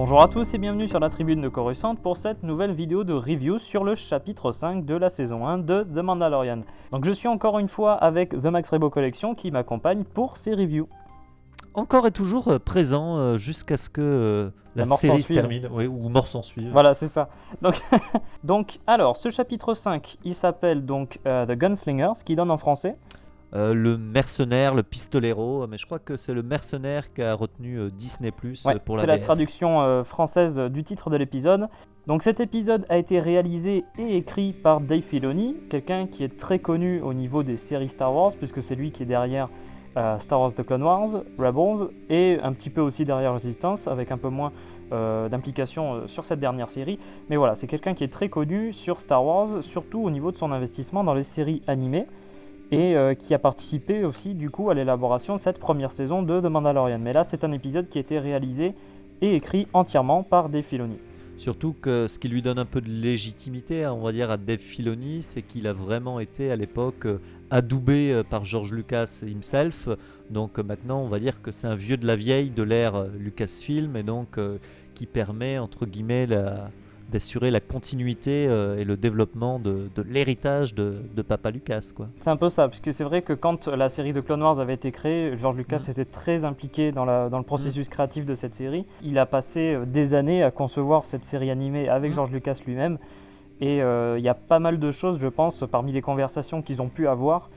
Bonjour à tous et bienvenue sur la tribune de Coruscant pour cette nouvelle vidéo de review sur le chapitre 5 de la saison 1 de The Mandalorian. Donc je suis encore une fois avec The Max Rebo Collection qui m'accompagne pour ces reviews. Encore et toujours présent jusqu'à ce que la mort série se s'ensuive. termine, ou mort s'en suive. Voilà, c'est ça. Donc, alors, ce chapitre 5, il s'appelle donc The Gunslinger, ce qui donne en français. Le mercenaire, le pistolero, mais je crois que c'est le mercenaire qui a retenu Disney+, pour la c'est la VF. traduction française du titre de l'épisode. Donc cet épisode a été réalisé et écrit par Dave Filoni, quelqu'un qui est très connu au niveau des séries Star Wars, puisque c'est lui qui est derrière Star Wars The Clone Wars, Rebels, et un petit peu aussi derrière Resistance, avec un peu moins d'implication sur cette dernière série. Mais voilà, c'est quelqu'un qui est très connu sur Star Wars, surtout au niveau de son investissement dans les séries animées, et qui a participé aussi du coup à l'élaboration de cette première saison de The Mandalorian. Mais là, c'est un épisode qui a été réalisé et écrit entièrement par Dave Filoni. Surtout que ce qui lui donne un peu de légitimité, on va dire, à Dave Filoni, c'est qu'il a vraiment été à l'époque adoubé par George Lucas himself. Donc maintenant, on va dire que c'est un vieux de la vieille de l'ère Lucasfilm, et donc qui permet, entre guillemets, d'assurer la continuité et le développement de l'héritage de Papa Lucas, quoi. C'est un peu ça, puisque c'est vrai que quand la série de Clone Wars avait été créée, George Lucas était très impliqué dans le processus créatif de cette série. Il a passé des années à concevoir cette série animée avec George Lucas lui-même, et il y a pas mal de choses, je pense, parmi les conversations qu'ils ont pu avoir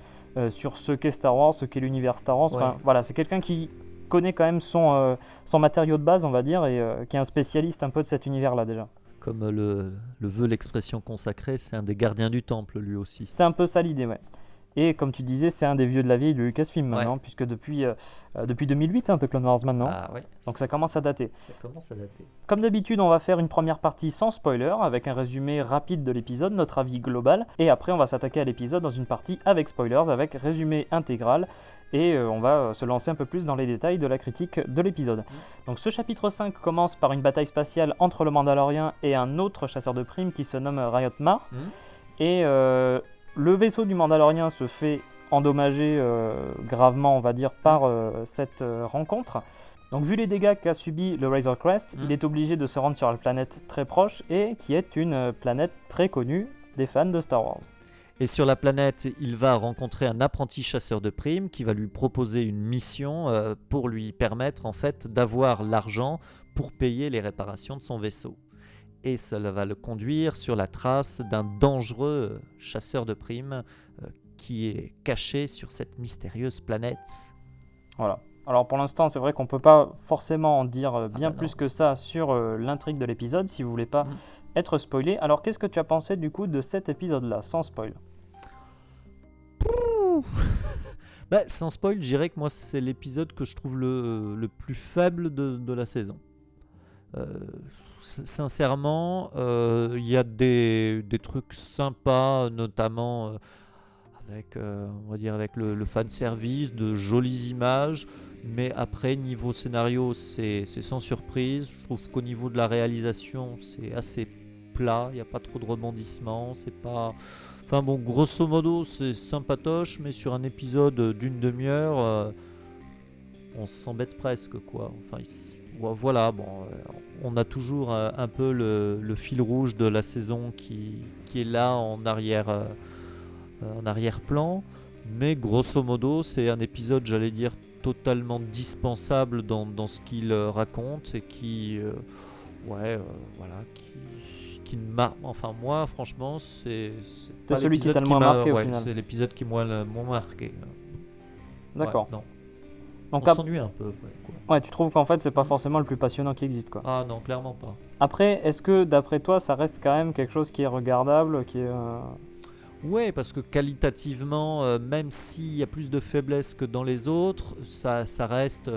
sur ce qu'est Star Wars, ce qu'est l'univers Star Wars. Enfin, voilà, c'est quelqu'un qui connaît quand même son matériau de base, on va dire, et qui est un spécialiste un peu de cet univers-là déjà. Comme le veut l'expression consacrée, c'est un des gardiens du temple, lui aussi. C'est un peu ça l'idée, ouais. Et comme tu disais, c'est un des vieux de la vieille de Lucasfilm maintenant, puisque depuis 2008, The Clone Wars maintenant. Ah, ouais. Donc ça commence à dater. Ça commence à dater. Comme d'habitude, on va faire une première partie sans spoiler, avec un résumé rapide de l'épisode, notre avis global, et après on va s'attaquer à l'épisode dans une partie avec spoilers, avec résumé intégral, et on va se lancer un peu plus dans les détails de la critique de l'épisode. Donc ce chapitre 5 commence par une bataille spatiale entre le Mandalorien et un autre chasseur de primes qui se nomme Riot Mar, et le vaisseau du Mandalorien se fait endommager gravement, on va dire, par cette rencontre. Donc vu les dégâts qu'a subi le Razor Crest, il est obligé de se rendre sur la planète très proche et qui est une planète très connue des fans de Star Wars. Et sur la planète, il va rencontrer un apprenti chasseur de primes qui va lui proposer une mission pour lui permettre en fait d'avoir l'argent pour payer les réparations de son vaisseau. Et cela va le conduire sur la trace d'un dangereux chasseur de primes qui est caché sur cette mystérieuse planète. Voilà. Alors pour l'instant, c'est vrai qu'on ne peut pas forcément en dire bien plus que ça sur l'intrigue de l'épisode, si vous ne voulez pas être spoilé. Alors qu'est-ce que tu as pensé du coup de cet épisode-là, sans spoil? Sans spoil, je dirais que moi c'est l'épisode que je trouve le plus faible de la saison. Sincèrement, il y a des trucs sympas, notamment avec, on va dire avec le fan service, de jolies images, mais après niveau scénario c'est sans surprise. Je trouve qu'au niveau de la réalisation c'est assez plat, il n'y a pas trop de rebondissements, c'est pas... Enfin bon, grosso modo c'est sympatoche, mais sur un épisode d'une demi-heure on s'embête presque, quoi. Enfin voilà, bon, on a toujours un peu le fil rouge de la saison qui est là en arrière-plan, mais grosso modo c'est un épisode, j'allais dire, totalement dispensable dans ce qu'il raconte, et qui qui ne marque, enfin moi franchement c'est pas celui qui t'a le moins marqué au final. C'est l'épisode qui m'a le moins marqué. D'accord. Non. Donc on s'ennuie un peu. Ouais, tu trouves qu'en fait c'est pas forcément le plus passionnant qui existe, quoi. Ah non, clairement pas. Après, est-ce que d'après toi ça reste quand même quelque chose qui est regardable, qui est... Ouais, parce que qualitativement, même s'il y a plus de faiblesses que dans les autres, ça reste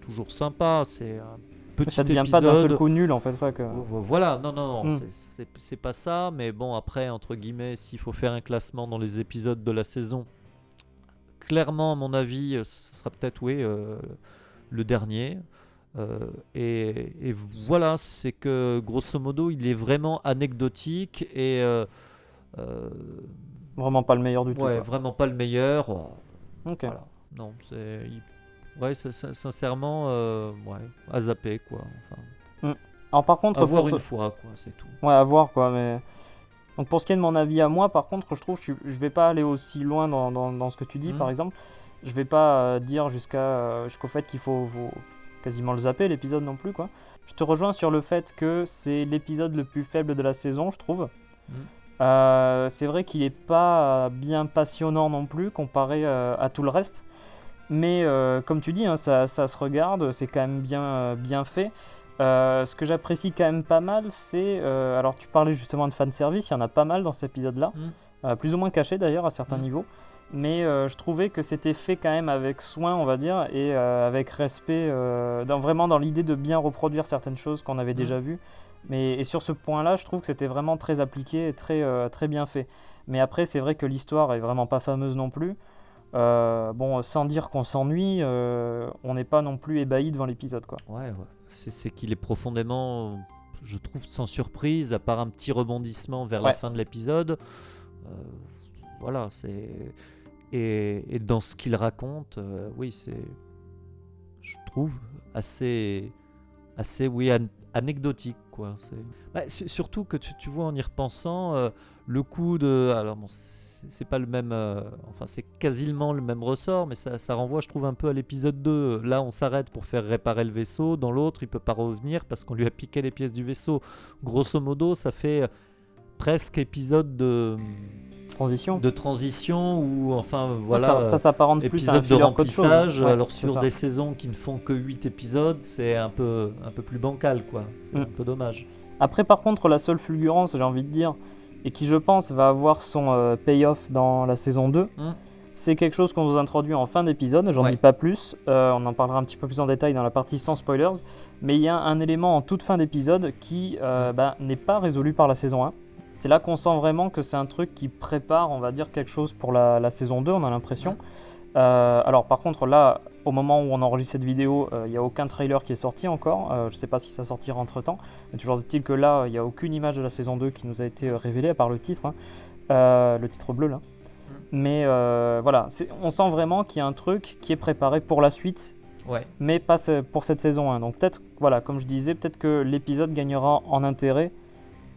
toujours sympa. C'est un petit ça devient épisode. pas d'un seul coup nul en fait, ça que... Voilà, non, c'est pas ça, mais bon, après, entre guillemets, s'il faut faire un classement dans les épisodes de la saison, clairement, à mon avis, ce sera peut-être, le dernier. Et voilà, c'est que grosso modo, il est vraiment anecdotique et vraiment pas le meilleur du tout. Ouais, Quoi. vraiment pas le meilleur. Ok. Voilà. Non, c'est sincèrement, à zapper, quoi. Enfin. Alors par contre, À voir une fois, quoi, c'est tout. Ouais, à voir quoi, mais... Donc pour ce qui est de mon avis à moi, par contre, je trouve que je vais pas aller aussi loin dans ce que tu dis, par exemple. Je vais pas dire jusqu'au fait qu'il faut quasiment le zapper, l'épisode non plus, quoi. Je te rejoins sur le fait que c'est l'épisode le plus faible de la saison, je trouve. C'est vrai qu'il est pas bien passionnant non plus, comparé à tout le reste. Mais comme tu dis, hein, ça se regarde, c'est quand même bien fait. Ce que j'apprécie quand même pas mal, c'est... alors tu parlais justement de fanservice, il y en a pas mal dans cet épisode-là, plus ou moins caché d'ailleurs à certains niveaux, mais je trouvais que c'était fait quand même avec soin, on va dire, et avec respect, vraiment dans l'idée de bien reproduire certaines choses qu'on avait déjà vues. Et sur ce point-là, je trouve que c'était vraiment très appliqué et très bien fait. Mais après, c'est vrai que l'histoire est vraiment pas fameuse non plus. Bon, sans dire qu'on s'ennuie, on n'est pas non plus ébahi devant l'épisode, quoi. Ouais. C'est qu'il est profondément, je trouve, sans surprise, à part un petit rebondissement vers la fin de l'épisode. Voilà, c'est... Et dans ce qu'il raconte, oui, c'est, je trouve, assez anecdotique, quoi. Surtout que tu vois, en y repensant, le coup de... Alors bon, c'est pas le même... enfin, c'est quasiment le même ressort, mais ça renvoie, je trouve, un peu à l'épisode 2. Là, on s'arrête pour faire réparer le vaisseau. Dans l'autre, il peut pas revenir parce qu'on lui a piqué les pièces du vaisseau. Grosso modo, ça fait presque épisode de transition ou enfin voilà, ça s'apparente plus à un épisode de filler qu'autre chose. remplissage. Ouais, alors c'est sur ça. des saisons qui ne font que 8 épisodes, c'est un peu plus bancal, quoi. C'est un peu dommage. Après, par contre, la seule fulgurance, j'ai envie de dire, et qui je pense va avoir son payoff dans la saison 2, c'est quelque chose qu'on nous introduit en fin d'épisode, j'en dis pas plus, on en parlera un petit peu plus en détail dans la partie sans spoilers, mais il y a un élément en toute fin d'épisode qui n'est pas résolu par la saison 1. C'est là qu'on sent vraiment que c'est un truc qui prépare, on va dire, quelque chose pour la saison 2, on a l'impression. Alors par contre là, au moment où on enregistre cette vidéo, il n'y a aucun trailer qui est sorti encore, je ne sais pas si ça sortira entre temps, mais toujours est-il que là, il n'y a aucune image de la saison 2 qui nous a été révélée, à part le titre, le titre bleu là. Mais voilà, on sent vraiment qu'il y a un truc qui est préparé pour la suite, mais pas pour cette saison 1. Donc peut-être, voilà, comme je disais, peut-être que l'épisode gagnera en intérêt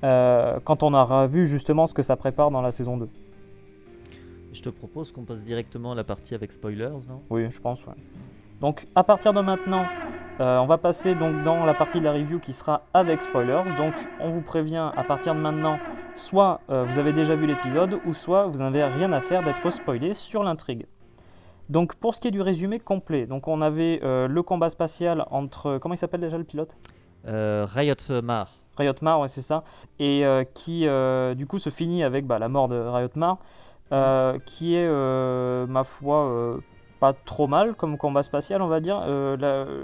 quand on aura vu justement ce que ça prépare dans la saison 2. Je te propose qu'on passe directement à la partie avec spoilers, non ? Oui, je pense, ouais. Donc à partir de maintenant, on va passer donc dans la partie de la review qui sera avec spoilers. Donc on vous prévient, à partir de maintenant, soit vous avez déjà vu l'épisode, ou soit vous n'avez rien à faire d'être spoilé sur l'intrigue. Donc pour ce qui est du résumé complet, donc on avait le combat spatial entre... Comment il s'appelle déjà le pilote ? Riot Mar. Riot Mar, ouais, c'est ça. Et qui du coup se finit avec la mort de Riot Mar. Qui est, ma foi, pas trop mal comme combat spatial, on va dire.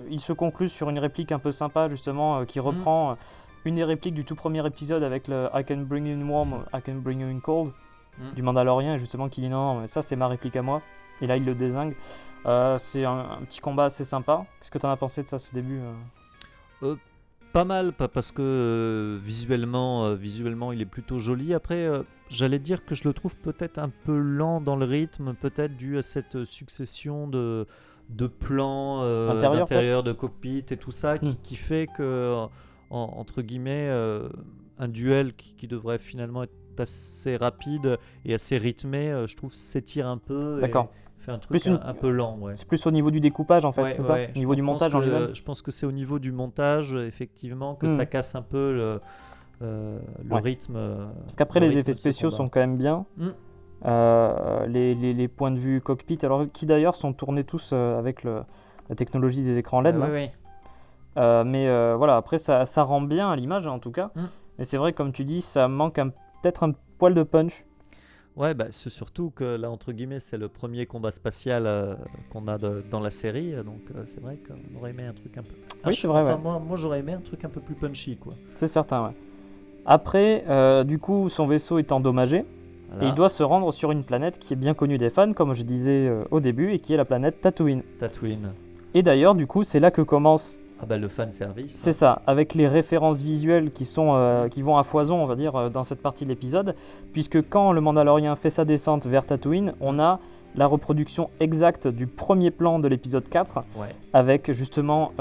Il se conclut sur une réplique un peu sympa, justement, qui reprend une des répliques du tout premier épisode avec le I can bring you in warm, I can bring you in cold, du Mandalorian, justement, qui dit non, mais ça c'est ma réplique à moi. Et là, il le dézingue. C'est un petit combat assez sympa. Qu'est-ce que tu en as pensé de ça, ce début Pas mal, parce que visuellement, il est plutôt joli. Après, j'allais dire que je le trouve peut-être un peu lent dans le rythme, peut-être dû à cette succession de plans d'intérieur, de cockpit et tout ça, qui fait que, entre guillemets, un duel qui devrait finalement être assez rapide et assez rythmé, je trouve s'étire un peu. D'accord. Fait un truc un peu lent, ouais. C'est plus au niveau du découpage, en fait, c'est ça ? Au niveau du montage en lui-même. Je pense que c'est au niveau du montage, effectivement, que ça casse un peu le rythme. Parce qu'après, les effets spéciaux sont quand même bien. Les points de vue cockpit, alors qui d'ailleurs sont tournés tous avec la technologie des écrans LED. Mais voilà, après, ça rend bien à l'image, en tout cas. Mais c'est vrai, comme tu dis, ça manque peut-être un poil de punch. Ouais, c'est surtout que là, entre guillemets, c'est le premier combat spatial qu'on a dans la série, donc c'est vrai qu'on aurait aimé un truc un peu... Oui, c'est vrai, moi, j'aurais aimé un truc un peu plus punchy, quoi. C'est certain, ouais. Après, du coup, son vaisseau est endommagé, et il doit se rendre sur une planète qui est bien connue des fans, comme je disais au début, et qui est la planète Tatooine. Et d'ailleurs, du coup, c'est là que commence... le fanservice. C'est ça, avec les références visuelles qui vont à foison, on va dire, dans cette partie de l'épisode, puisque quand le Mandalorien fait sa descente vers Tatooine, on a la reproduction exacte du premier plan de l'épisode 4, avec justement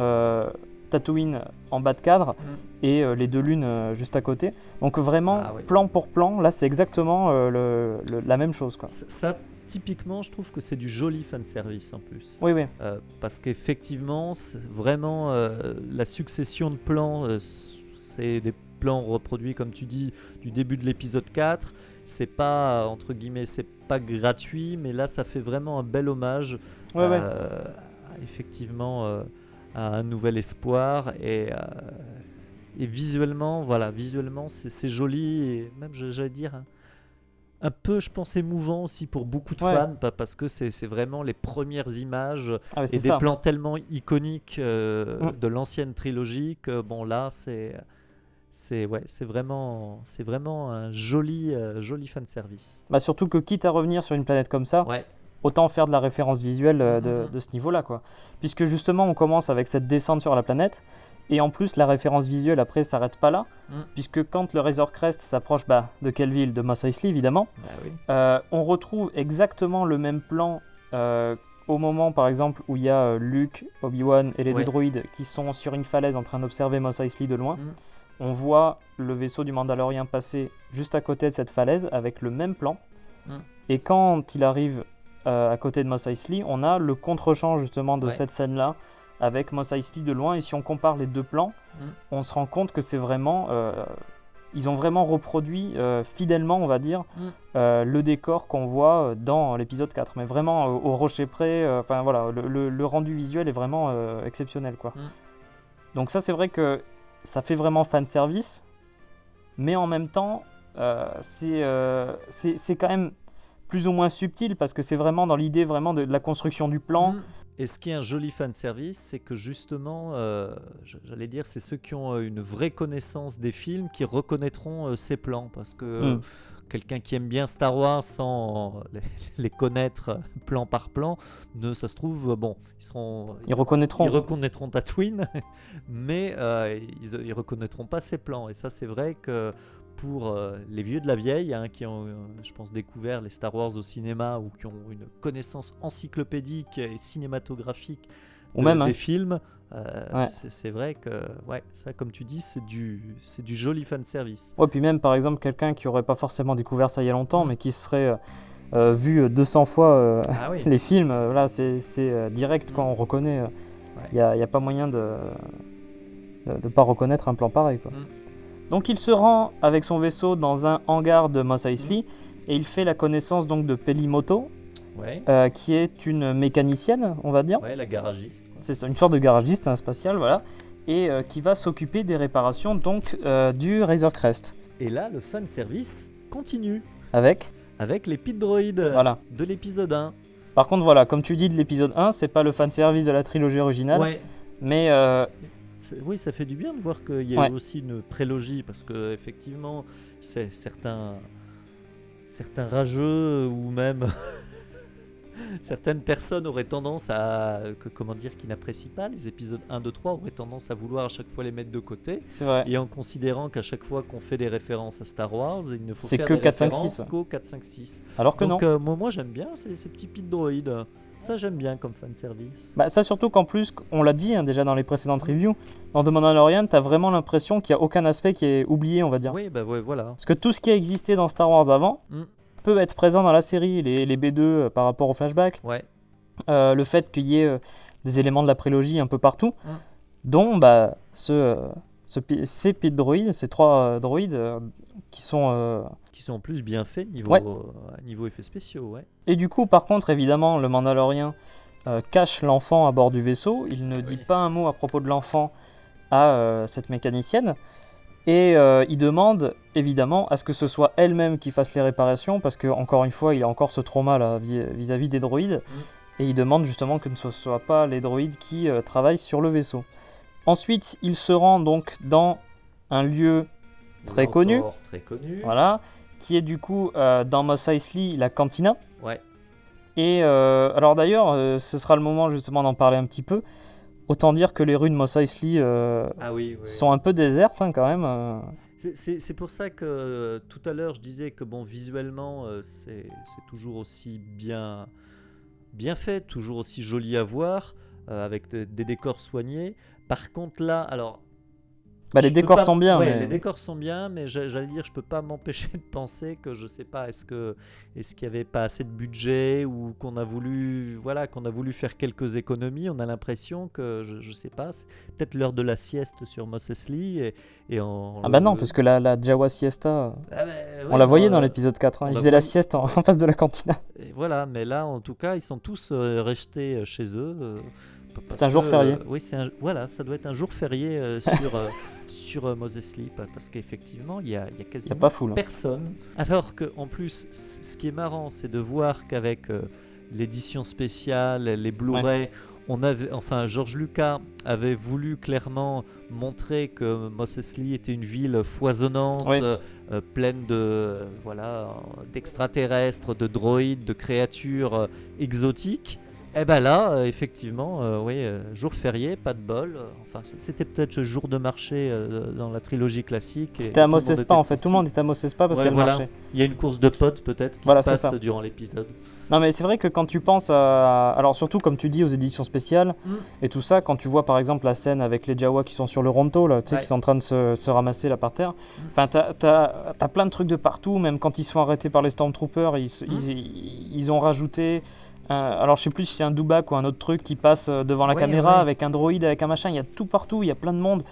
Tatooine en bas de cadre et les 2 lunes juste à côté. Donc vraiment, plan pour plan, là c'est exactement la même chose, quoi. Ça, typiquement, je trouve que c'est du joli fanservice en plus. Oui. Parce qu'effectivement, c'est vraiment la succession de plans, c'est des plans reproduits, comme tu dis, du début de l'épisode 4. C'est pas, entre guillemets, c'est pas gratuit, mais là, ça fait vraiment un bel hommage effectivement à un nouvel espoir. Et visuellement, c'est joli, et même, j'allais dire, un peu, je pense, émouvant aussi pour beaucoup de fans, parce que c'est vraiment les premières images et des plans tellement iconiques de l'ancienne trilogie que bon, là c'est vraiment un joli fanservice. Bah surtout que quitte à revenir sur une planète comme ça, autant faire de la référence visuelle de ce niveau-là, quoi. Puisque justement on commence avec cette descente sur la planète. Et en plus, la référence visuelle, après, s'arrête pas là, puisque quand le Razor Crest s'approche de quelle ville? De Mos Eisley, évidemment. On retrouve exactement le même plan au moment, par exemple, où il y a Luke, Obi-Wan et les 2 droïdes qui sont sur une falaise en train d'observer Mos Eisley de loin. On voit le vaisseau du Mandalorien passer juste à côté de cette falaise avec le même plan. Et quand il arrive à côté de Mos Eisley, on a le contre-champ justement de cette scène-là, avec Mos Eisley de loin, et si on compare les 2 plans, on se rend compte que c'est vraiment... ils ont vraiment reproduit fidèlement, on va dire, le décor qu'on voit dans l'épisode 4, mais vraiment au rocher près, le rendu visuel est vraiment exceptionnel, quoi. Donc ça, c'est vrai que ça fait vraiment fanservice, mais en même temps, c'est quand même plus ou moins subtil, parce que c'est vraiment dans l'idée vraiment de la construction du plan. Et ce qui est un joli fanservice, c'est que justement, j'allais dire, c'est ceux qui ont une vraie connaissance des films qui reconnaîtront ces plans. Parce que quelqu'un qui aime bien Star Wars sans les connaître plan par plan, ça se trouve, bon, ils reconnaîtront Tatooine, mais ils reconnaîtront pas ces plans. Et ça, c'est vrai que pour les vieux de la vieille, qui ont, je pense, découvert les Star Wars au cinéma ou qui ont une connaissance encyclopédique et cinématographique des films, c'est vrai que, ça, comme tu dis, c'est du joli fanservice. Puis même, par exemple, quelqu'un qui n'aurait pas forcément découvert ça il y a longtemps, mais qui serait vu 200 fois les films, là, c'est direct quand on reconnaît. Il n'y a pas moyen de ne pas reconnaître un plan pareil, quoi. Donc il se rend avec son vaisseau dans un hangar de Mos Eisley et il fait la connaissance donc de Pelimoto, qui est une mécanicienne, on va dire. La garagiste. C'est ça, une sorte de garagiste spatiale, voilà, et qui va s'occuper des réparations donc du Razor Crest. Et là, le fanservice continue. Avec les pit droïdes de l'épisode 1. Par contre, voilà, comme tu dis de l'épisode 1, c'est pas le fanservice de la trilogie originale, mais... Oui, ça fait du bien de voir qu'il y a aussi une prélogie, parce que effectivement, c'est certains rageux ou même certaines personnes auraient tendance qui n'apprécient pas les épisodes 1, 2, 3, auraient tendance à vouloir à chaque fois les mettre de côté. C'est vrai. Et en considérant qu'à chaque fois qu'on fait des références à Star Wars, il ne faut faire des 4, références 5, 6, qu'au 4, 5, 6. Alors que donc, non. Moi j'aime bien ces petits pit droïdes. Ça, j'aime bien comme fanservice. Ça, surtout qu'en plus, on l'a dit déjà dans les précédentes reviews, dans The Mandalorian, t'as vraiment l'impression qu'il n'y a aucun aspect qui est oublié, on va dire. Oui, voilà. Parce que tout ce qui a existé dans Star Wars avant peut être présent dans la série, les B2 par rapport au flashback. Le fait qu'il y ait des éléments de la prélogie un peu partout, dont ces pit droïdes, ces 3 droïdes qui sont en plus bien faits niveau effets spéciaux. Et du coup, par contre, évidemment, le Mandalorien cache l'enfant à bord du vaisseau. Il ne dit pas un mot à propos de l'enfant à cette mécanicienne. Et il demande évidemment à ce que ce soit elle-même qui fasse les réparations, parce qu'encore une fois, il a encore ce trauma là, vis-à-vis des droïdes. Et il demande justement que ce ne soit pas les droïdes qui travaillent sur le vaisseau. Ensuite, il se rend donc dans un lieu très connu, voilà, qui est du coup dans Mos Eisley, la cantina. Et alors d'ailleurs, ce sera le moment justement d'en parler un petit peu. Autant dire que les rues de Mos Eisley sont un peu désertes quand même. C'est pour ça que tout à l'heure je disais que visuellement c'est toujours aussi bien fait, toujours aussi joli à voir, avec des décors soignés. Par contre là, alors Bah, les je peux décors pas- sont bien, ouais, mais les décors sont bien, mais j'allais dire, je peux pas m'empêcher de penser que je sais pas, est-ce qu'il y avait pas assez de budget ou qu'on a voulu faire quelques économies. On a l'impression que je sais pas, c'est peut-être l'heure de la sieste sur Mos Eisley et ah bah non, parce que la Jawa Siesta, Ah bah, on ouais, la non, voyait dans l'épisode 4, hein. on Il la faisait la voyait- sieste en, ouais. en face de la cantina. Et voilà, mais là, en tout cas, ils sont tous restés chez eux. C'est un jour férié. Oui, voilà, ça doit être un jour férié sur Mos Eisley, parce qu'effectivement, il y a C'est quasiment pas fou, là. personne. Alors que, en plus, ce qui est marrant, c'est de voir qu'avec l'édition spéciale, les Blu-ray, George Lucas avait voulu clairement montrer que Mos Eisley était une ville foisonnante, Oui. pleine d'extraterrestres, de droïdes, de créatures exotiques. Et ben là, effectivement, jour férié, pas de bol. C'était peut-être le jour de marché dans la trilogie classique. C'était à Mos Espa, en fait. Tout le monde était à Mos Espa parce qu'elle marchait. Il y a une course de potes peut-être qui Voilà, se c'est passe ça. durant l'épisode. Non, mais c'est vrai que quand tu penses à. Alors, surtout, comme tu dis, aux éditions spéciales et tout ça, quand tu vois par exemple la scène avec les Jawa qui sont sur le Ronto, là, tu sais, Ouais. qui sont en train de se ramasser là par terre. Enfin, t'as plein de trucs de partout, même quand ils se font arrêter par les Stormtroopers, ils ont rajouté. Alors, je sais plus si c'est un Dubak ou un autre truc qui passe devant la Ouais, caméra ouais. avec un droïde, avec un machin. Il y a tout partout, il y a plein de monde.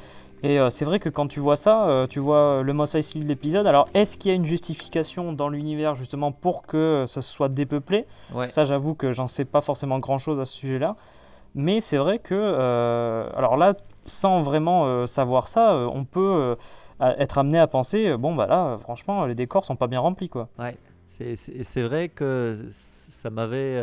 Et c'est vrai que quand tu vois ça, tu vois le Mos Eisley de l'épisode. Alors, est-ce qu'il y a une justification dans l'univers justement pour que ça soit dépeuplé? Ouais. Ça, j'avoue que j'en sais pas forcément grand-chose à ce sujet-là. Mais c'est vrai que, alors là, sans vraiment savoir ça, on peut être amené à penser, bon bah là, franchement, les décors sont pas bien remplis, quoi. Ouais, c'est vrai que ça m'avait,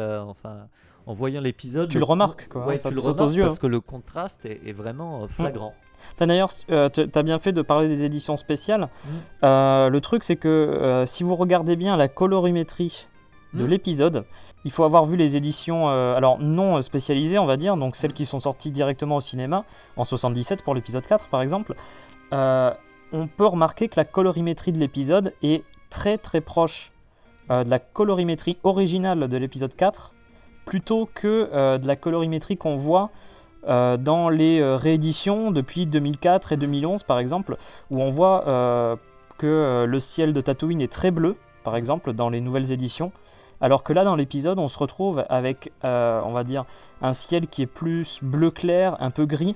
en voyant l'épisode, Tu le remarques, quoi, ouais, ça tu te le saute aux remarques yeux, parce hein. que le contraste est vraiment flagrant. D'ailleurs, t'as bien fait de parler des éditions spéciales. Le truc, c'est que si vous regardez bien la colorimétrie de l'épisode, il faut avoir vu les éditions, alors non spécialisées, on va dire, donc celles qui sont sorties directement au cinéma, en 77 pour l'épisode 4 par exemple. On peut remarquer que la colorimétrie de l'épisode est très très proche de la colorimétrie originale de l'épisode 4, plutôt que de la colorimétrie qu'on voit dans les rééditions depuis 2004 et 2011 par exemple, où on voit que le ciel de Tatooine est très bleu, par exemple, dans les nouvelles éditions, alors que là dans l'épisode on se retrouve avec, on va dire, un ciel qui est plus bleu clair, un peu gris,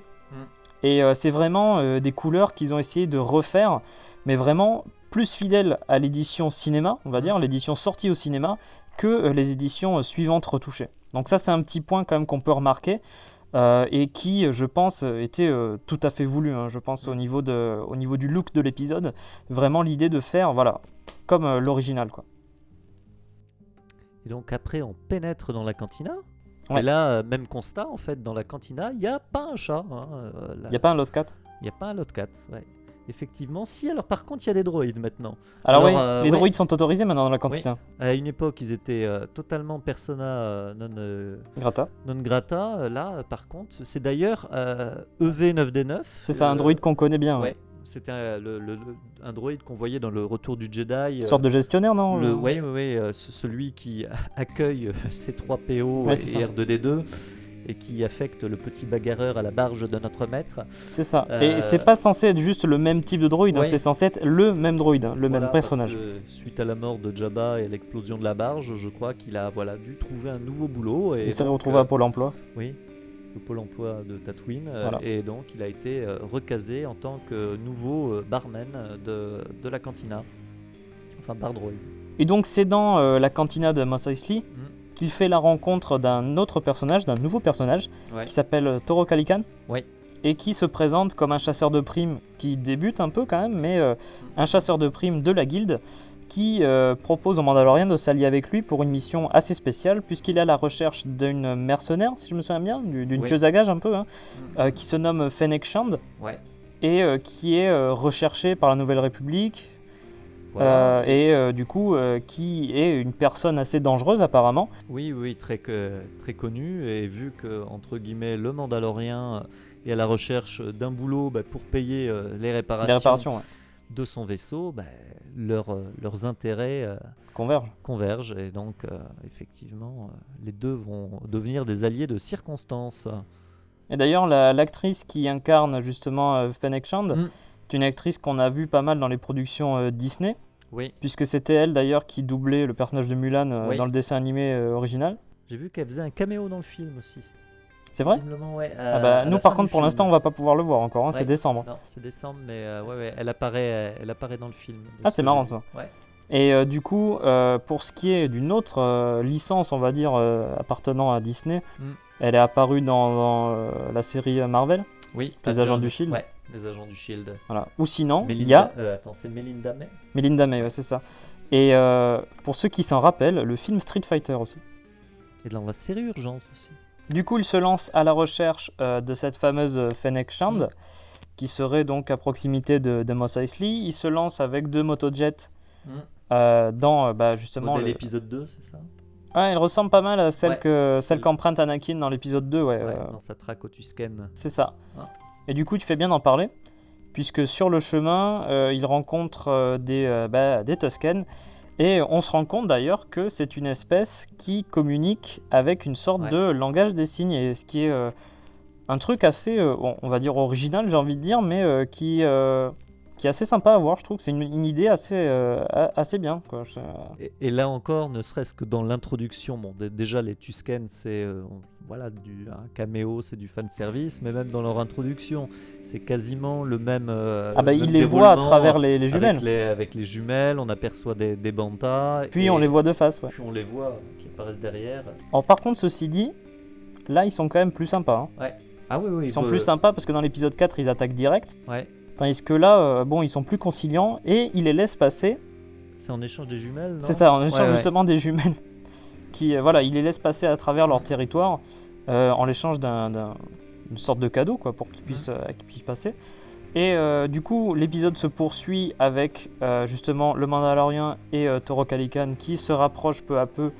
et c'est vraiment des couleurs qu'ils ont essayé de refaire, mais vraiment plus fidèles à l'édition cinéma, on va dire, l'édition sortie au cinéma, que les éditions suivantes retouchées. Donc ça c'est un petit point quand même qu'on peut remarquer, et qui, je pense, était tout à fait voulu, hein, je pense, au niveau du look de l'épisode. Vraiment l'idée de faire, voilà, comme l'original, quoi. Et donc après, on pénètre dans la cantina. Ouais. Et là, même constat, en fait, dans la cantina, il n'y a pas un chat. Il n'y a pas un Lost Cat? Il n'y a pas un Lotcat, ouais. Effectivement, si, alors par contre, il y a des droïdes maintenant. Alors oui, ouais. les droïdes sont autorisés maintenant dans la cantina. À une époque, ils étaient totalement persona Grata. non grata. Là, par contre, c'est d'ailleurs EV9D9. C'est ça, un droïde qu'on connaît bien. Ouais, c'était un droïde qu'on voyait dans le Retour du Jedi. Une sorte de gestionnaire, non? Oui, celui qui accueille C3PO Ouais, c'est et ça. R2D2 et qui affecte le petit bagarreur à la barge de notre maître. C'est ça. Et c'est pas censé être juste le même type de droïde, hein, Ouais. c'est censé être le même droïde, hein, le Voilà, même personnage. Parce que, suite à la mort de Jabba et à l'explosion de la barge, je crois qu'il a dû trouver un nouveau boulot. Et Il s'est donc, retrouvé à Pôle emploi. Oui, le pôle emploi de Tatooine. Voilà. Et donc il a été recasé en tant que nouveau barman de la cantina. Enfin, bar droïde. Et donc c'est dans la cantina de Mos Eisley qu'il fait la rencontre d'un autre personnage, d'un nouveau personnage, Ouais. qui s'appelle Toro Calican, Ouais. et qui se présente comme un chasseur de primes qui débute un peu quand même, mais un chasseur de primes de la guilde qui propose aux Mandaloriens de s'allier avec lui pour une mission assez spéciale, puisqu'il est à la recherche d'une mercenaire, si je me souviens bien, d'une Oui. tueuse à gages un peu, hein, qui se nomme Fennec Shand, Ouais. et qui est recherchée par la Nouvelle République, Voilà. et du coup qui est une personne assez dangereuse apparemment. Oui, très connu, et vu que, entre guillemets, le Mandalorien est à la recherche d'un boulot pour payer les réparations, Les réparations, ouais, de son vaisseau, leurs intérêts convergent. convergent, et donc effectivement les deux vont devenir des alliés de circonstance. Et d'ailleurs, l'actrice qui incarne justement Fennec Shand, c'est une actrice qu'on a vue pas mal dans les productions Disney, Oui. puisque c'était elle d'ailleurs qui doublait le personnage de Mulan Oui. dans le dessin animé original. J'ai vu qu'elle faisait un caméo dans le film aussi. C'est vrai ? Visiblement, ouais. Nous par contre pour l'instant on va pas pouvoir le voir encore, c'est décembre. Non, c'est décembre, mais elle apparaît dans le film. C'est marrant ça. Ouais. Et du coup, pour ce qui est d'une autre licence, on va dire, appartenant à Disney, elle est apparue dans la série Marvel, Oui. Les Agents du Shield. Ouais, les Agents du Shield. Voilà. Ou sinon, il y Melinda, a attends, c'est Melinda May. Melinda May, ouais, c'est ça. C'est ça. Et pour ceux qui s'en rappellent, le film Street Fighter aussi. Et dans la série Urgence aussi. Du coup, il se lance à la recherche de cette fameuse Fennec Shand, qui serait donc à proximité de Mos Eisley. Il se lance avec 2 motojets dans justement... Modèle épisode 2, c'est ça ? Ouais, elle ressemble pas mal à celle c'est- qu'emprunte Anakin dans l'épisode 2. Dans sa traque au Tusken. C'est ça. Ah. Et du coup, tu fais bien d'en parler, puisque sur le chemin, il rencontre des Tusken, et on se rend compte d'ailleurs que c'est une espèce qui communique avec une sorte de langage des signes, et ce qui est un truc assez, on va dire original, j'ai envie de dire, mais qui est assez sympa à voir, je trouve que c'est une idée assez bien, quoi. Et là encore, ne serait-ce que dans l'introduction, bon, déjà les Tusken, c'est un caméo, c'est du fanservice, mais même dans leur introduction, c'est quasiment le même. Il les voit à travers les jumelles. Avec les jumelles, on aperçoit des bantas. Puis on les voit de face, ouais. Puis on les voit qui apparaissent derrière. Alors par contre, ceci dit, là ils sont quand même plus sympas. Ouais. Ah oui. Ils sont plus sympas parce que dans l'épisode 4, ils attaquent direct. Ouais. Tandis que là, ils sont plus conciliants et ils les laissent passer. C'est en échange des jumelles, non ? C'est ça, en échange justement des jumelles. Ils les laissent passer à travers leur territoire en l'échange d'une sorte de cadeau, quoi, pour qu'ils puissent passer. Et du coup, l'épisode se poursuit avec justement le Mandalorian et Toro Calican qui se rapprochent peu à peu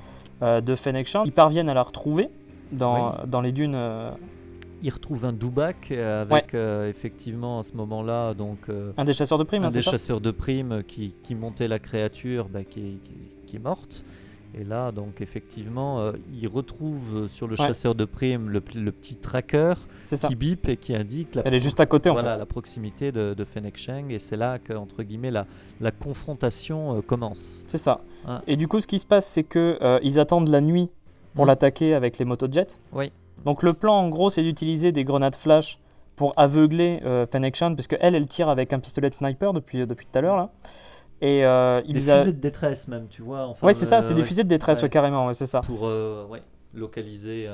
de Fennec Shand. Ils parviennent à la retrouver dans les dunes. Il retrouve un Dewback avec effectivement à ce moment-là un des chasseurs de primes, un c'est des ça chasseurs de primes qui montait la créature qui est morte. Et là, donc effectivement, il retrouve sur le chasseur de primes le petit tracker qui bip et qui indique elle est juste à côté, la proximité de Fennec Shand. Et c'est là que, entre guillemets, la confrontation commence. C'est ça. Et du coup, ce qui se passe, c'est qu'ils attendent la nuit pour l'attaquer avec les motojets. Oui. Donc le plan, en gros, c'est d'utiliser des grenades flash pour aveugler Fennec Shand, parce qu'elle tire avec un pistolet de sniper depuis tout à l'heure, là. Et des fusées de détresse même, tu vois. Enfin, c'est ça, c'est des fusées de détresse, carrément, c'est ça. Pour localiser...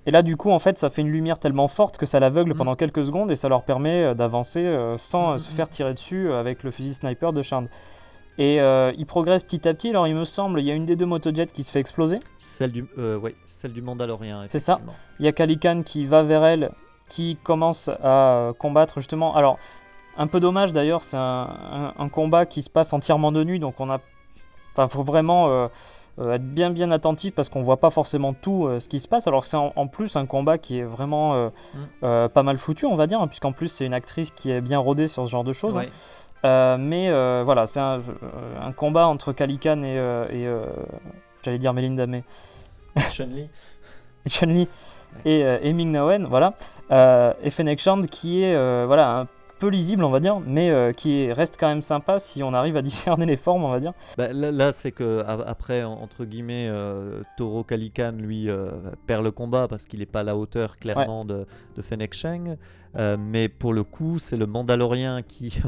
Et là, du coup, en fait, ça fait une lumière tellement forte que ça l'aveugle pendant quelques secondes, et ça leur permet d'avancer sans se faire tirer dessus avec le fusil sniper de Shand. Et il progresse petit à petit. Alors il me semble, il y a une des 2 motojets qui se fait exploser. Celle du Mandalorian. C'est ça. Il y a Calican qui va vers elle, qui commence à combattre justement. Alors un peu dommage d'ailleurs, c'est un combat qui se passe entièrement de nuit, donc faut vraiment être bien attentif parce qu'on voit pas forcément tout ce qui se passe. Alors que c'est en plus un combat qui est vraiment pas mal foutu, on va dire, puisqu'en plus c'est une actrice qui est bien rodée sur ce genre de choses. Ouais. C'est un combat entre Calican et j'allais dire Melinda May. Chun-Li et Ming-Na Wen, voilà. Et Fennec Shand qui est un peu lisible, on va dire, mais qui reste quand même sympa si on arrive à discerner les formes, on va dire. Là, c'est que après, entre guillemets, Toro Calican lui perd le combat parce qu'il n'est pas à la hauteur clairement de Fennec Shand. Mais pour le coup, c'est le Mandalorien qui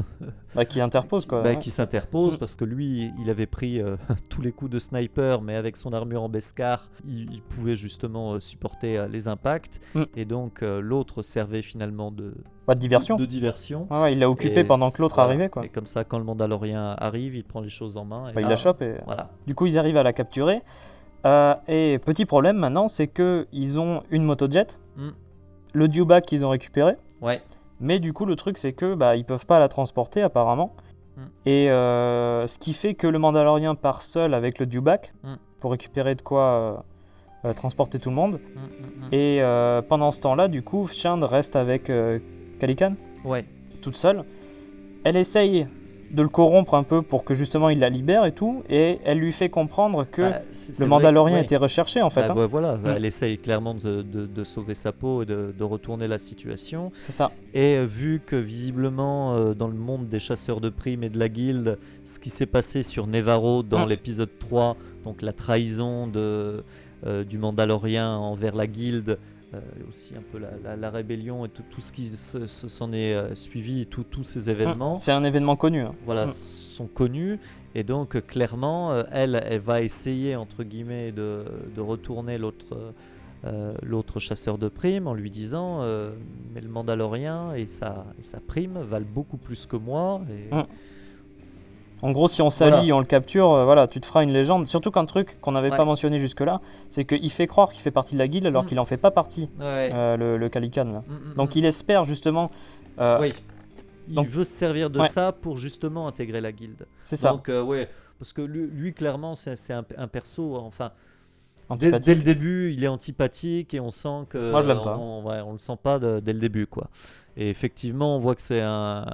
interpose, quoi. Qui s'interpose parce que lui, il avait pris tous les coups de sniper, mais avec son armure en Beskar, il pouvait justement supporter les impacts. Et donc, l'autre servait finalement de diversion. De diversion. Il l'a occupé pendant que l'autre arrivait, quoi. Et comme ça, quand le Mandalorien arrive, il prend les choses en main. Et il la chope. Et voilà. Du coup, ils arrivent à la capturer. Et petit problème maintenant, c'est qu'ils ont une motojet, le Dewback qu'ils ont récupéré. Ouais. Mais du coup, le truc, c'est que ils peuvent pas la transporter apparemment. Et ce qui fait que le Mandalorien part seul avec le Dewback pour récupérer de quoi transporter tout le monde. Et pendant ce temps-là, du coup, Shand reste avec Calican, toute seule. Elle essaye de le corrompre un peu pour que justement il la libère et tout, et elle lui fait comprendre que C'est le vrai, Mandalorien ouais. était recherché en fait. Bah, hein. ouais, voilà, elle essaye clairement de sauver sa peau et de retourner la situation. C'est ça. Et vu que visiblement dans le monde des chasseurs de primes et de la guilde, ce qui s'est passé sur Nevarro dans l'épisode 3, donc la trahison du Mandalorien envers la guilde, aussi un peu la rébellion et tout ce qui s'en est suivi, tous ces événements, C'est un événement connu. hein. voilà, sont connus. Et donc clairement, elle va essayer entre guillemets de retourner l'autre chasseur de primes en lui disant mais le Mandalorien et sa prime valent beaucoup plus que moi. Et... En gros, si on s'allie Voilà. et on le capture, voilà, tu te feras une légende. Surtout qu'un truc qu'on n'avait Ouais. pas mentionné jusque-là, c'est qu'il fait croire qu'il fait partie de la guilde alors qu'il en fait pas partie, Ouais. le Calican. Là. Donc il espère justement. Oui. Il donc- veut se servir de Ouais. ça pour justement intégrer la guilde. C'est ça. Donc ouais, parce que lui clairement c'est un perso, enfin dès Antipathique. le début il est antipathique et on sent que Moi, je l'aime pas. on le sent pas dès le début quoi. Et effectivement on voit que c'est un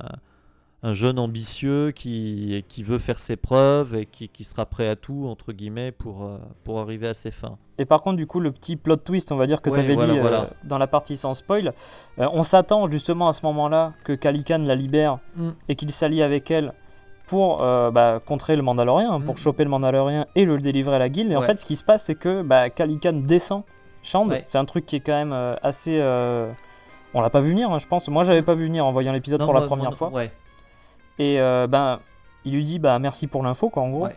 jeune ambitieux qui veut faire ses preuves et qui sera prêt à tout entre guillemets pour arriver à ses fins. Et par contre, du coup, le petit plot twist, on va dire, que Ouais, tu avais voilà, dit voilà. dans la partie sans spoil, on s'attend justement à ce moment-là que Calican la libère et qu'il s'allie avec elle pour contrer le Mandalorien, pour choper le Mandalorien et le délivrer à la guilde. Et en Ouais. fait, ce qui se passe, c'est que Calican descend Shand. Ouais. C'est un truc qui est quand même assez... On l'a pas vu venir, hein, je pense. Moi, j'avais pas vu venir en voyant l'épisode Non, pour la moi, première fois. Ouais. Et il lui dit merci pour l'info, quoi, en gros. Ouais.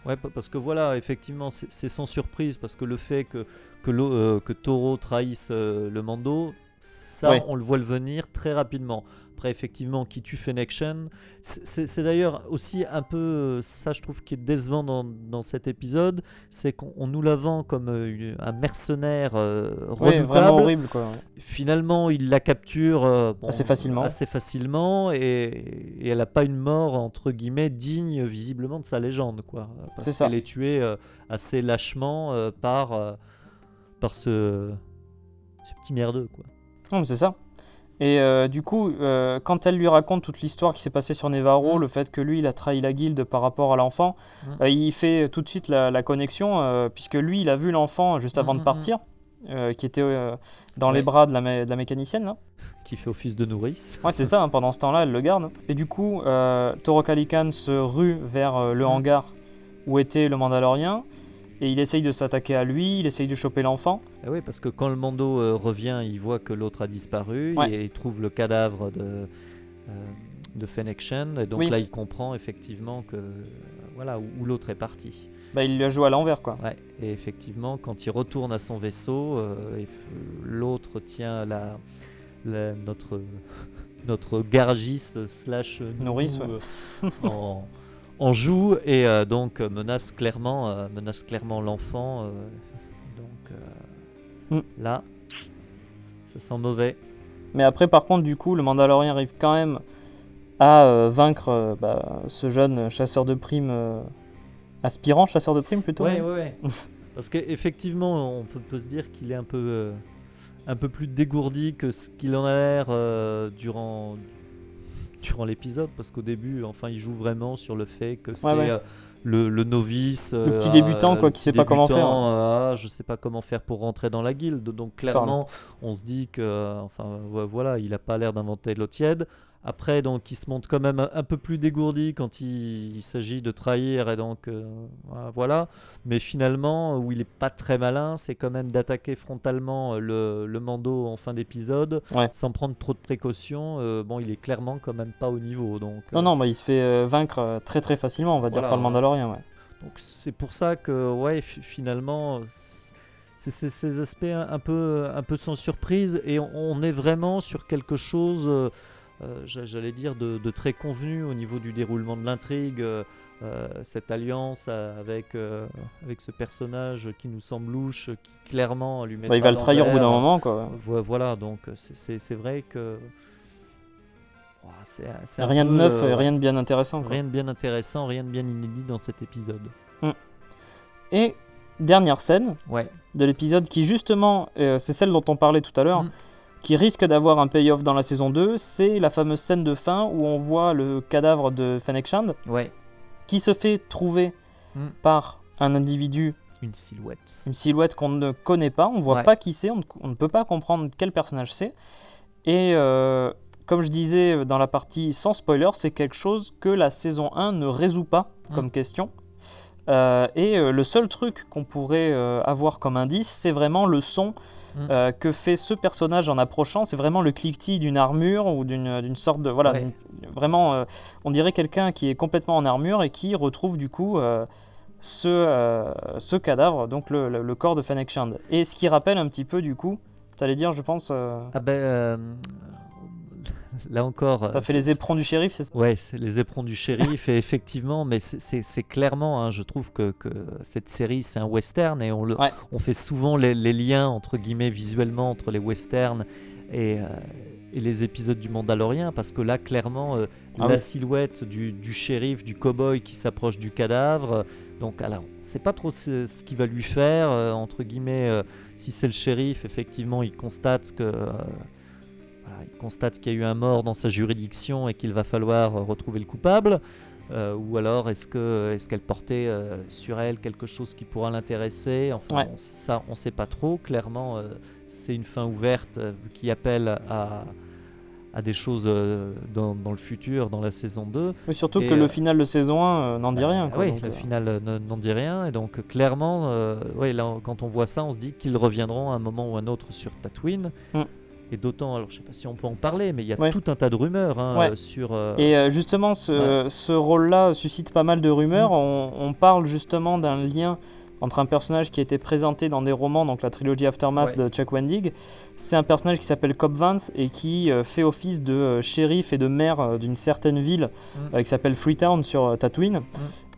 Ouais, parce que voilà, effectivement, c'est sans surprise, parce que le fait que Toro trahisse le Mando, ça, Ouais. on le voit le venir très rapidement. Après, effectivement, qui tue Fennec Shen, c'est d'ailleurs aussi un peu ça, je trouve, qui est décevant dans cet épisode, c'est qu'on nous la vend comme un mercenaire Ouais, vraiment redoutable. horrible, quoi. Finalement, il la capture Assez facilement. et elle n'a pas une mort entre guillemets digne visiblement de sa légende quoi. C'est Parce ça. qu'elle est tuée assez lâchement par ce petit merdeux quoi. Non, mais c'est ça. Et du coup, quand elle lui raconte toute l'histoire qui s'est passée sur Nevarro, le fait que lui, il a trahi la guilde par rapport à l'enfant, il fait tout de suite la connexion, puisque lui, il a vu l'enfant juste avant de partir, qui était dans les bras de la mécanicienne. Là. Qui fait office de nourrice. Ouais, c'est ça, hein, pendant ce temps-là, elle le garde. Et du coup, Toro Calican se rue vers le hangar où était le Mandalorien, et il essaye de s'attaquer à lui, il essaye de choper l'enfant. Ah oui, parce que quand le Mando revient, il voit que l'autre a disparu et il trouve le cadavre de Fennec Shen, et donc là il comprend effectivement que voilà où l'autre est parti. Il lui a joué à l'envers quoi. Ouais, et effectivement quand il retourne à son vaisseau, l'autre tient notre garagiste slash nourrice en joue et donc menace clairement l'enfant. Là, ça sent mauvais. Mais après, par contre, du coup, le Mandalorien arrive quand même à vaincre ce jeune chasseur de primes, aspirant chasseur de primes plutôt. Ouais. Parce qu'effectivement, on peut se dire qu'il est un peu plus dégourdi que ce qu'il en a l'air durant l'épisode, parce qu'au début, enfin, il joue vraiment sur le fait que c'est le novice, le petit débutant quoi, qui sait pas comment faire. Je sais pas comment faire pour rentrer dans la guilde. Donc clairement, on se dit que, enfin, voilà, il a pas l'air d'inventer de l'eau tiède. Après, donc, il se montre quand même un peu plus dégourdi quand il s'agit de trahir, et donc voilà. Mais finalement, où il est pas très malin, c'est quand même d'attaquer frontalement le Mando en fin d'épisode, sans prendre trop de précautions. Bon, il est clairement quand même pas au niveau. Donc non, il se fait vaincre très très facilement, on va dire, par le Mandalorien. Ouais. Donc c'est pour ça que finalement, c'est ces aspects un peu sans surprise, et on est vraiment sur quelque chose. J'allais dire de très convenu au niveau du déroulement de l'intrigue, cette alliance avec ce personnage qui nous semble louche, qui clairement lui met il va le trahir au bout d'un moment quoi. Voilà, donc c'est vrai que c'est rien de neuf, rien de bien intéressant quoi. Rien de bien intéressant, rien de bien inédit dans cet épisode. Et dernière scène de l'épisode qui justement c'est celle dont on parlait tout à l'heure, qui risque d'avoir un payoff dans la saison 2, c'est la fameuse scène de fin où on voit le cadavre de Fennec Shand Ouais, qui se fait trouver par un individu, une silhouette. une silhouette qu'on ne connaît pas, on ne voit Ouais. pas qui c'est, on ne peut pas comprendre quel personnage c'est. Et comme je disais dans la partie sans spoiler, c'est quelque chose que la saison 1 ne résout pas comme question. Le seul truc qu'on pourrait avoir comme indice, c'est vraiment le son que fait ce personnage en approchant. C'est vraiment le cliquetis d'une armure ou d'une sorte de... Voilà, Ouais. vraiment, on dirait quelqu'un qui est complètement en armure et qui retrouve du coup ce cadavre, donc le corps de Fennec Shand. Et ce qui rappelle un petit peu du coup, t'allais dire je pense, Ah ben, là encore... ça fait les éperons du shérif, c'est ça? Ouais, c'est les éperons du shérif, et effectivement, mais c'est clairement, hein, je trouve que cette série, c'est un western, et on fait souvent les liens, entre guillemets, visuellement, entre les westerns et les épisodes du Mandalorian, parce que là, clairement, la silhouette du shérif, du cow-boy qui s'approche du cadavre, donc alors, on ne sait pas trop ce qu'il va lui faire, entre guillemets, si c'est le shérif, effectivement, il constate que... il constate qu'il y a eu un mort dans sa juridiction et qu'il va falloir retrouver le coupable, ou alors est-ce qu'elle portait sur elle quelque chose qui pourra l'intéresser, enfin ça on sait pas trop, clairement c'est une fin ouverte qui appelle à des choses dans le futur, dans la saison 2. Mais surtout que le final de saison 1 n'en dit rien. Oui, le final n'en dit rien, et donc clairement, là, quand on voit ça, on se dit qu'ils reviendront à un moment ou un autre sur Tatooine. Et d'autant, alors je sais pas si on peut en parler, mais il y a tout un tas de rumeurs sur... Et justement, ce rôle-là suscite pas mal de rumeurs. On parle justement d'un lien entre un personnage qui a été présenté dans des romans, donc la trilogie Aftermath de Chuck Wendig. C'est un personnage qui s'appelle Cobb Vanth et qui fait office de shérif et de maire d'une certaine ville qui s'appelle Freetown sur Tatooine.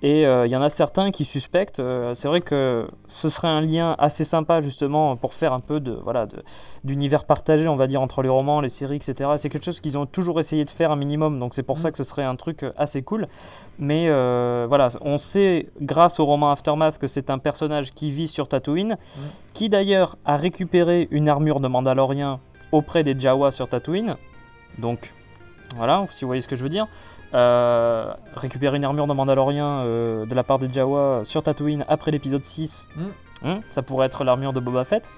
Et il y en a certains qui suspectent. C'est vrai que ce serait un lien assez sympa justement pour faire un peu d'univers partagé, on va dire, entre les romans, les séries, etc. C'est quelque chose qu'ils ont toujours essayé de faire un minimum, donc c'est pour ça que ce serait un truc assez cool. Mais voilà, on sait grâce au roman Aftermath que c'est un personnage qui vit sur Tatooine, qui d'ailleurs a récupéré une armure de Mandalorian auprès des Jawa sur Tatooine. Donc voilà, si vous voyez ce que je veux dire. Récupérer une armure de Mandalorian de la part des Jawa sur Tatooine après l'épisode 6, ça pourrait être l'armure de Boba Fett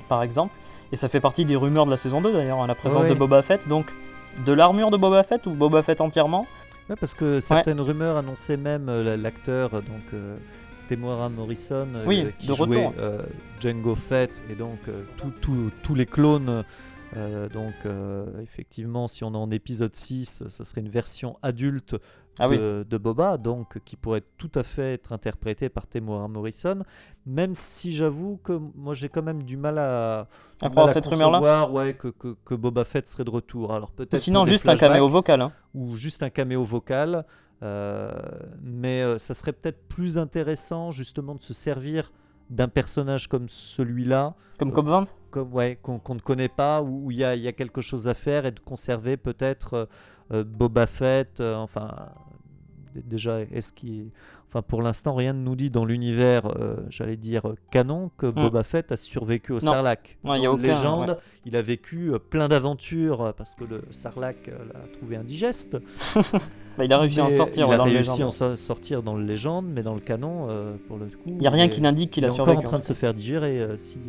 par exemple, et ça fait partie des rumeurs de la saison 2 d'ailleurs, la présence de Boba Fett, donc de l'armure de Boba Fett ou Boba Fett entièrement. Parce que certaines rumeurs annonçaient même l'acteur, donc Temuera Morrison, qui jouait Jango Fett, et donc tous les clones. Effectivement, si on est en épisode 6, ça serait une version adulte de Boba, donc qui pourrait tout à fait être interprétée par Temuera Morrison, même si j'avoue que moi j'ai quand même du mal à croire cette rumeur-là, que Boba Fett serait de retour. Alors peut-être sinon juste un caméo vocal, ou juste un caméo vocal, mais ça serait peut-être plus intéressant justement de se servir d'un personnage comme celui-là, comme Cobb Vanth, qu'on ne connaît pas, où il y a quelque chose à faire, et de conserver peut-être Boba Fett, déjà, pour l'instant rien ne nous dit dans l'univers, j'allais dire canon, que Boba Fett a survécu au Sarlacc. Il y a aucune légende, il a vécu plein d'aventures parce que le Sarlacc l'a trouvé indigeste. Il a réussi à en sortir. Il a réussi à en sortir dans le légende, mais dans le canon, pour le coup, il n'y a rien qui n'indique qu'il a survécu. Il est encore en train de se faire digérer, si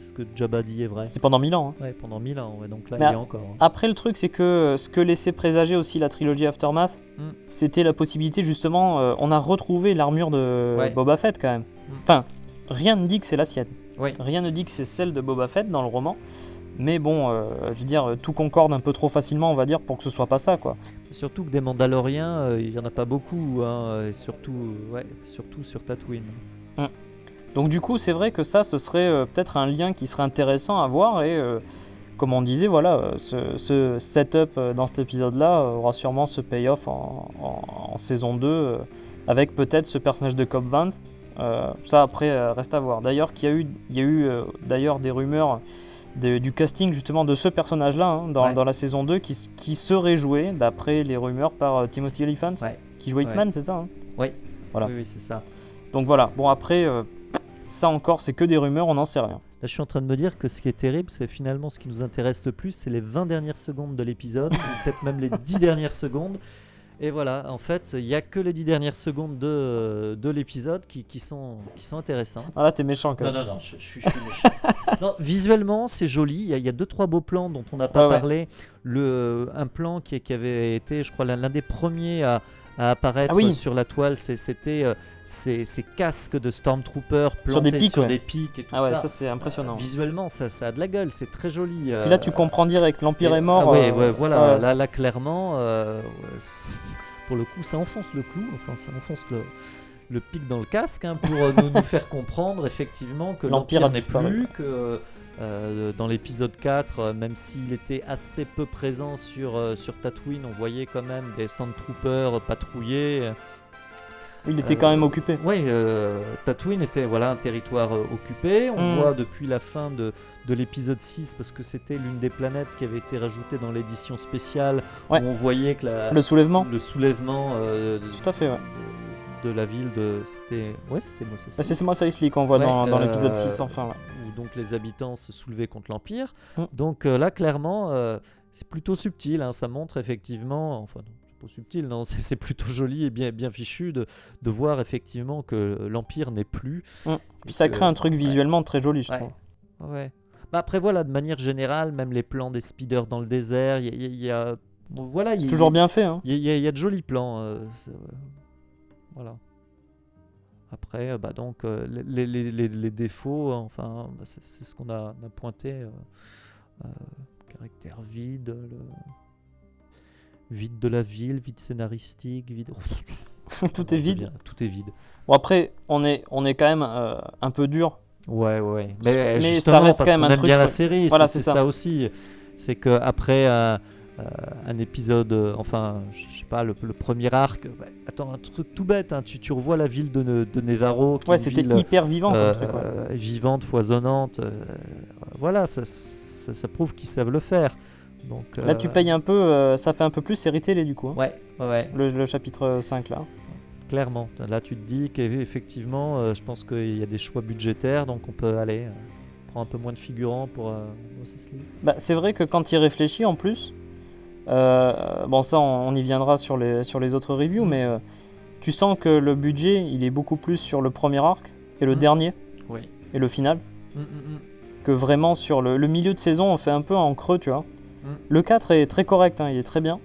ce que Jabba dit est vrai. C'est pendant 1000 ans. Ouais, pendant 1000 ans, donc là mais il y a encore. Après, le truc, c'est que ce que laissait présager aussi la trilogie Aftermath, c'était la possibilité, justement, on a retrouvé l'armure de Boba Fett quand même. Enfin, rien ne dit que c'est la sienne. Rien ne dit que c'est celle de Boba Fett dans le roman. Mais bon, je veux dire, tout concorde un peu trop facilement, on va dire, pour que ce soit pas ça, quoi. Surtout que des Mandaloriens, il y en a pas beaucoup, et surtout sur Tatooine. Donc du coup, c'est vrai que ça, ce serait peut-être un lien qui serait intéressant à voir, et comme on disait, voilà, ce setup dans cet épisode-là aura sûrement ce payoff en saison 2, avec peut-être ce personnage de Cobb Vanth. Ça, après, reste à voir. D'ailleurs, il y a eu d'ailleurs des rumeurs du casting justement de ce personnage-là dans la saison 2 qui serait joué, d'après les rumeurs, par Timothy Olyphant, qui joue Hitman, c'est ça Oui. Voilà. Oui, c'est ça. Donc voilà, bon après, ça encore, c'est que des rumeurs, on n'en sait rien. Là, je suis en train de me dire que ce qui est terrible, c'est finalement ce qui nous intéresse le plus, c'est les 20 dernières secondes de l'épisode, ou peut-être même les 10 dernières secondes. Et voilà, en fait, il n'y a que les 10 dernières secondes de l'épisode qui sont intéressantes. Ah là, t'es méchant quand même. Non, je suis méchant. Non, visuellement, c'est joli. Il y a 2-3 beaux plans dont on n'a pas parlé. Un plan qui avait été, je crois, l'un des premiers à apparaître sur la toile, c'était ces casques de Stormtroopers plantés sur des pics et tout ça. Ah ouais, ça c'est impressionnant. Visuellement, ça a de la gueule, c'est très joli. Puis là, tu comprends direct, l'Empire est mort. Voilà. Là, clairement, pour le coup, ça enfonce le clou, enfin, ça enfonce le pic dans le casque pour nous faire comprendre effectivement que l'Empire n'est plus, que dans l'épisode 4, même s'il était assez peu présent sur Tatooine, on voyait quand même des Sandtroopers patrouiller. Il était quand même occupé. Oui, Tatooine était un territoire occupé. On voit depuis la fin de l'épisode 6, parce que c'était l'une des planètes qui avait été rajoutée dans l'édition spéciale, où on voyait que le soulèvement tout à fait, de la ville de... C'était Mos Eisley. C'est Mos Eisley qu'on voit dans l'épisode 6, enfin. Où donc les habitants se soulevaient contre l'Empire. Donc là, clairement, c'est plutôt subtil. Ça montre effectivement... Enfin, non, c'est pas subtil, non, c'est plutôt joli et bien fichu de voir effectivement que l'Empire n'est plus. Puis ça crée un truc visuellement très joli, je trouve. Ouais. Après, voilà, de manière générale, même les plans des speeders dans le désert, il y a... c'est toujours bien fait. Il y a de jolis plans. Voilà. Après, donc, les défauts, c'est ce qu'on a pointé. Caractère vide, vide de la ville, vide scénaristique, vide... Tout est vide. Tout est vide. Bon, après, on est quand même un peu dur. Ouais. Mais justement, ça reste parce quand même qu'on un aime truc. bien la série, Voilà, c'est ça aussi. C'est qu'après un épisode, je sais pas, le premier arc, attends, un truc tout bête, tu revois la ville de Nevarro, qui est une c'était ville, hyper vivant comme truc. vivante, foisonnante. Voilà, ça prouve qu'ils savent le faire. Donc, là, tu payes un peu, ça fait un peu plus série télé du coup. Ouais. Le chapitre 5 là. Clairement. Là, tu te dis qu'effectivement, je pense qu'il y a des choix budgétaires, donc on peut aller prendre un peu moins de figurants pour Mos Eisley. C'est vrai que quand il réfléchit en plus, bon ça on y viendra sur les autres reviews, mais tu sens que le budget il est beaucoup plus sur le premier arc et le dernier et le final que vraiment sur le milieu de saison on fait un peu en creux, tu vois. Le 4 est très correct, il est très bien.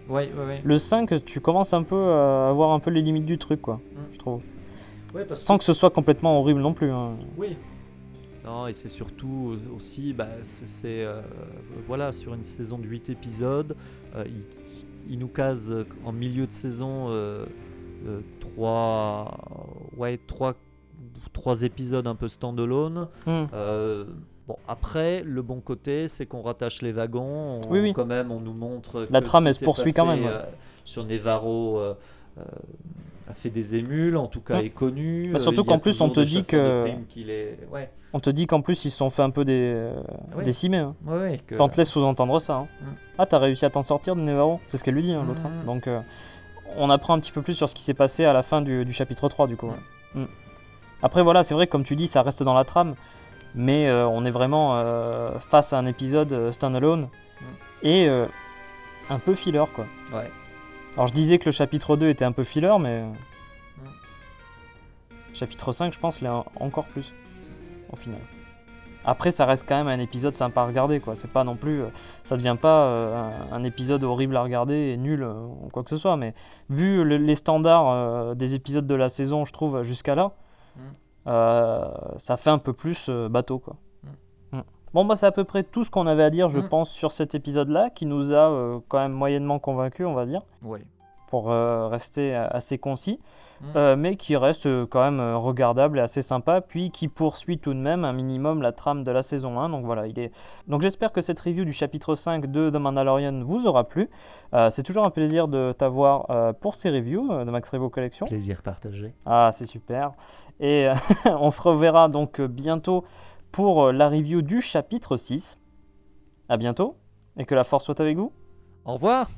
Le 5, tu commences un peu à voir un peu les limites du truc, quoi, je trouve. Sans que ce soit complètement horrible non plus. Oui. Non, et c'est surtout aussi, voilà, sur une saison de 8 épisodes, il nous case en milieu de saison 3 épisodes un peu standalone. Bon, après, le bon côté, c'est qu'on rattache les wagons. Quand même, on nous montre la que trame, elle se poursuit quand même. Sur Nevarro a fait des émules, en tout cas est connu. Surtout qu'en plus, on te dit que... On te dit qu'en plus, ils se sont fait un peu décimer. Enfin, on te laisse sous-entendre ça. Ah, t'as réussi à t'en sortir de Nevarro. C'est ce qu'elle lui dit, l'autre. Donc, on apprend un petit peu plus sur ce qui s'est passé à la fin du chapitre 3, du coup. Après, voilà, c'est vrai que comme tu dis, ça reste dans la trame. Mais on est vraiment face à un épisode standalone et un peu filler, quoi. Alors je disais que le chapitre 2 était un peu filler, mais chapitre 5, je pense, l'est encore plus, au final. Après, ça reste quand même un épisode sympa à regarder, quoi. C'est pas non plus... ça devient pas un épisode horrible à regarder et nul ou quoi que ce soit, mais vu les standards des épisodes de la saison, je trouve, jusqu'à là, ça fait un peu plus bateau, quoi. Bon, c'est à peu près tout ce qu'on avait à dire, je pense, sur cet épisode-là, qui nous a quand même moyennement convaincus, on va dire, pour rester assez concis, mais qui reste quand même regardable et assez sympa, puis qui poursuit tout de même un minimum la trame de la saison 1. Donc voilà, donc j'espère que cette review du chapitre 5 de The Mandalorian vous aura plu. C'est toujours un plaisir de t'avoir pour ces reviews de Max Rebo Collection. Plaisir partagé. Ah, c'est super. Et on se reverra donc bientôt pour la review du chapitre 6. À bientôt, et que la force soit avec vous. Au revoir.